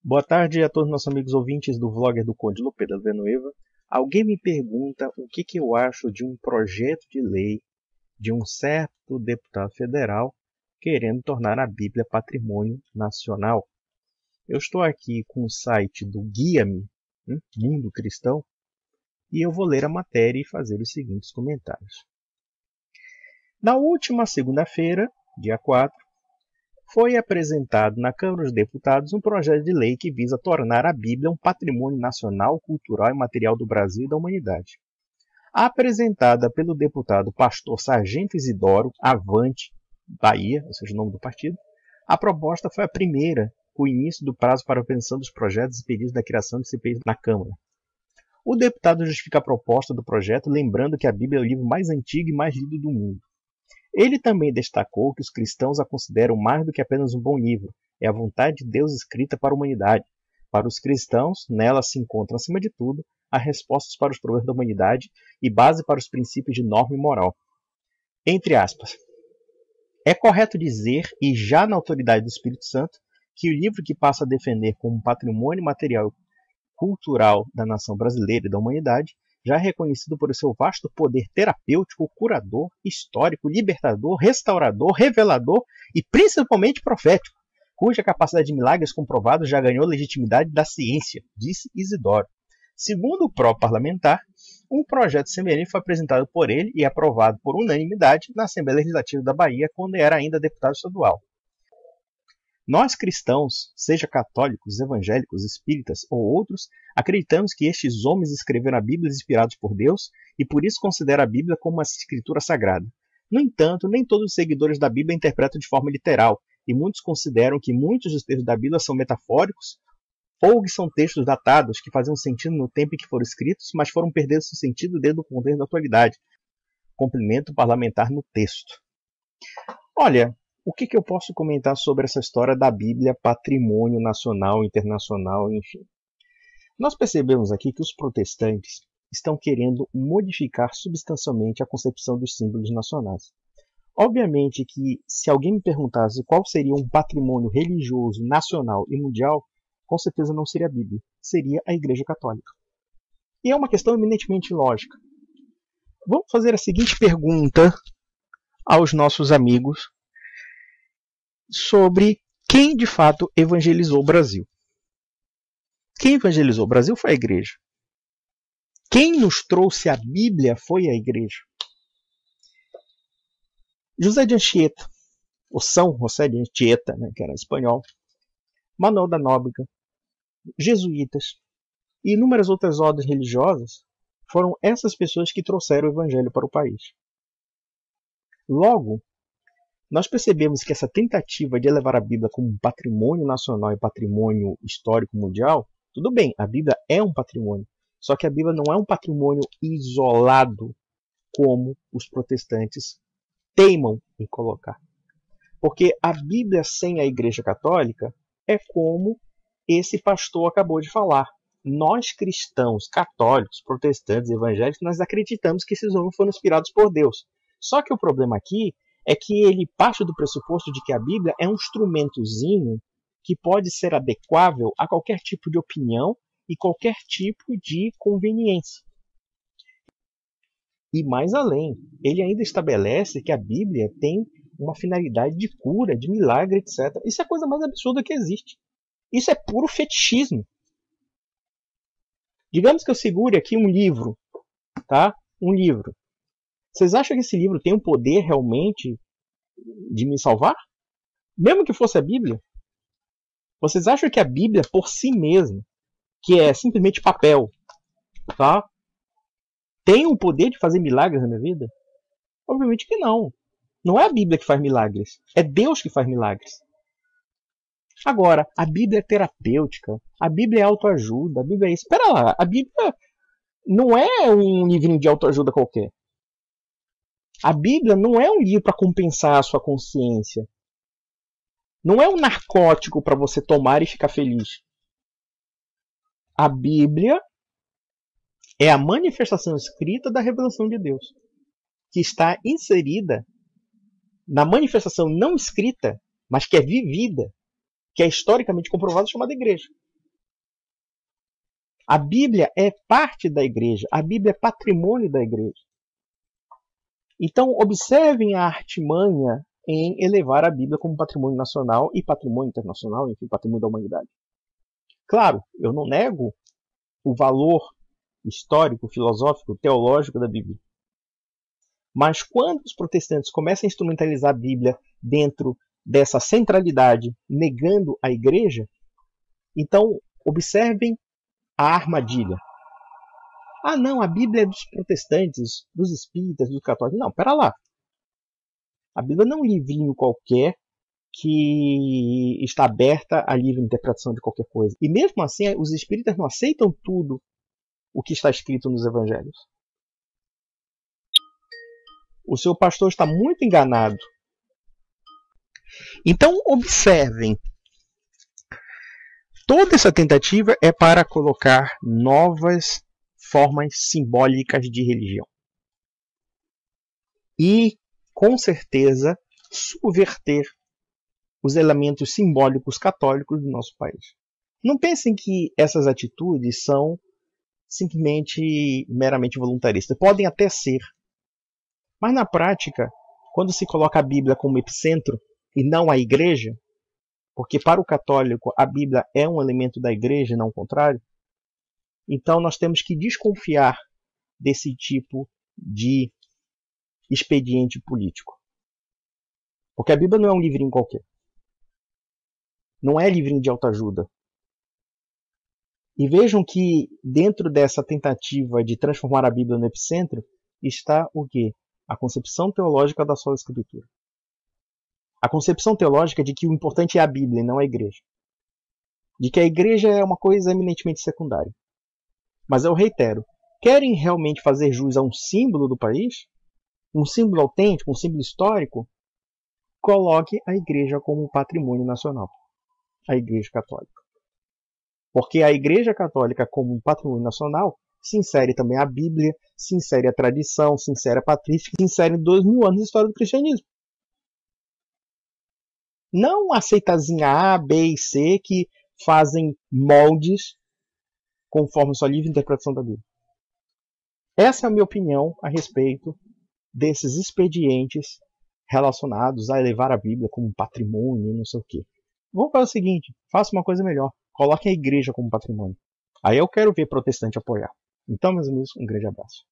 Boa tarde a todos os nossos amigos ouvintes do vlogger do Conde Lopes da Villanueva. Alguém me pergunta o que eu acho de um projeto de lei de um certo deputado federal querendo tornar a Bíblia patrimônio nacional. Eu estou aqui com o site do Guia-me, Mundo Cristão, e eu vou ler a matéria e fazer os seguintes comentários. Na última segunda-feira, dia 4, foi apresentado na Câmara dos Deputados um projeto de lei que visa tornar a Bíblia um patrimônio nacional, cultural e material do Brasil e da humanidade. Apresentada pelo deputado pastor Sargento Isidoro, Avante, Bahia, ou seja, o nome do partido, a proposta foi a primeira, com o início do prazo para a apreensão dos projetos e pedidos da criação de CPIs na Câmara. O deputado justifica a proposta do projeto, lembrando que a Bíblia é o livro mais antigo e mais lido do mundo. Ele também destacou que os cristãos a consideram mais do que apenas um bom livro, é a vontade de Deus escrita para a humanidade. Para os cristãos, nela se encontram, acima de tudo, as respostas para os problemas da humanidade e base para os princípios de norma e moral. Entre aspas, é correto dizer, e já na autoridade do Espírito Santo, que o livro que passa a defender como patrimônio material cultural da nação brasileira e da humanidade já é reconhecido por seu vasto poder terapêutico, curador, histórico, libertador, restaurador, revelador e principalmente profético, cuja capacidade de milagres comprovados já ganhou legitimidade da ciência, disse Isidoro. Segundo o próprio parlamentar, um projeto semelhante foi apresentado por ele e aprovado por unanimidade na Assembleia Legislativa da Bahia quando era ainda deputado estadual. Nós cristãos, seja católicos, evangélicos, espíritas ou outros, acreditamos que estes homens escreveram a Bíblia inspirados por Deus e por isso consideram a Bíblia como uma escritura sagrada. No entanto, nem todos os seguidores da Bíblia interpretam de forma literal, e muitos consideram que muitos dos textos da Bíblia são metafóricos ou que são textos datados que faziam sentido no tempo em que foram escritos, mas foram perdendo seu sentido dentro do contexto da atualidade. Complemento parlamentar no texto. Olha, o que eu posso comentar sobre essa história da Bíblia, patrimônio nacional, internacional, enfim? Nós percebemos aqui que os protestantes estão querendo modificar substancialmente a concepção dos símbolos nacionais. Obviamente que, se alguém me perguntasse qual seria um patrimônio religioso, nacional e mundial, com certeza não seria a Bíblia, seria a Igreja Católica. E é uma questão eminentemente lógica. Vamos fazer a seguinte pergunta aos nossos amigos sobre quem de fato evangelizou o Brasil. Quem evangelizou o Brasil foi a Igreja. Quem nos trouxe a Bíblia foi a Igreja. José de Anchieta, ou São José de Anchieta, que era espanhol, Manuel da Nóbrega, jesuítas e inúmeras outras ordens religiosas foram essas pessoas que trouxeram o Evangelho para o país. Logo, nós percebemos que essa tentativa de elevar a Bíblia como um patrimônio nacional e patrimônio histórico mundial, tudo bem, a Bíblia é um patrimônio, só que a Bíblia não é um patrimônio isolado como os protestantes teimam em colocar. Porque a Bíblia sem a Igreja Católica é como esse pastor acabou de falar. Nós cristãos, católicos, protestantes, evangélicos, nós acreditamos que esses homens foram inspirados por Deus. Só que o problema aqui é que ele parte do pressuposto de que a Bíblia é um instrumentozinho que pode ser adequável a qualquer tipo de opinião e qualquer tipo de conveniência. E mais além, ele ainda estabelece que a Bíblia tem uma finalidade de cura, de milagre, etc. Isso é a coisa mais absurda que existe. Isso é puro fetichismo. Digamos que eu segure aqui um livro, tá? Um livro. Vocês acham que esse livro tem o poder realmente de me salvar? Mesmo que fosse a Bíblia? Vocês acham que a Bíblia por si mesma, que é simplesmente papel, tá? Tem o poder de fazer milagres na minha vida? Obviamente que não. Não é a Bíblia que faz milagres. É Deus que faz milagres. Agora, a Bíblia é terapêutica. A Bíblia é autoajuda. A Bíblia é isso. Espera lá. A Bíblia não é um livrinho de autoajuda qualquer. A Bíblia não é um livro para compensar a sua consciência. Não é um narcótico para você tomar e ficar feliz. A Bíblia é a manifestação escrita da revelação de Deus, que está inserida na manifestação não escrita, mas que é vivida, que é historicamente comprovada, chamada igreja. A Bíblia é parte da igreja. A Bíblia é patrimônio da igreja. Então, observem a artimanha em elevar a Bíblia como patrimônio nacional e patrimônio internacional, enfim, patrimônio da humanidade. Claro, eu não nego o valor histórico, filosófico, teológico da Bíblia. Mas quando os protestantes começam a instrumentalizar a Bíblia dentro dessa centralidade, negando a igreja, então observem a armadilha. Ah, não, a Bíblia é dos protestantes, dos espíritas, dos católicos. Não, pera lá. A Bíblia não é um livrinho qualquer que está aberta à livre interpretação de qualquer coisa. E mesmo assim, os espíritas não aceitam tudo o que está escrito nos evangelhos. O seu pastor está muito enganado. Então, observem. Toda essa tentativa é para colocar novas formas simbólicas de religião. E, com certeza, subverter os elementos simbólicos católicos do nosso país. Não pensem que essas atitudes são simplesmente meramente voluntaristas. Podem até ser. Mas na prática, quando se coloca a Bíblia como epicentro e não a igreja, porque para o católico a Bíblia é um elemento da igreja e não o contrário, então nós temos que desconfiar desse tipo de expediente político. Porque a Bíblia não é um livrinho qualquer. Não é livrinho de autoajuda. E vejam que dentro dessa tentativa de transformar a Bíblia no epicentro está o quê? A concepção teológica da sola escritura. A concepção teológica de que o importante é a Bíblia e não a igreja. De que a igreja é uma coisa eminentemente secundária. Mas eu reitero, querem realmente fazer jus a um símbolo do país? Um símbolo autêntico, um símbolo histórico? Coloque a igreja como patrimônio nacional. A igreja católica. Porque a igreja católica como patrimônio nacional se insere também a Bíblia, se insere a tradição, se insere a patrística, se insere em 2000 anos de história do cristianismo. Não a seitazinha A, B e C que fazem moldes conforme sua livre interpretação da Bíblia. Essa é a minha opinião a respeito desses expedientes relacionados a elevar a Bíblia como patrimônio e não sei o quê. Vamos fazer o seguinte, faça uma coisa melhor. Coloque a igreja como patrimônio. Aí eu quero ver protestante apoiar. Então, meus amigos, um grande abraço.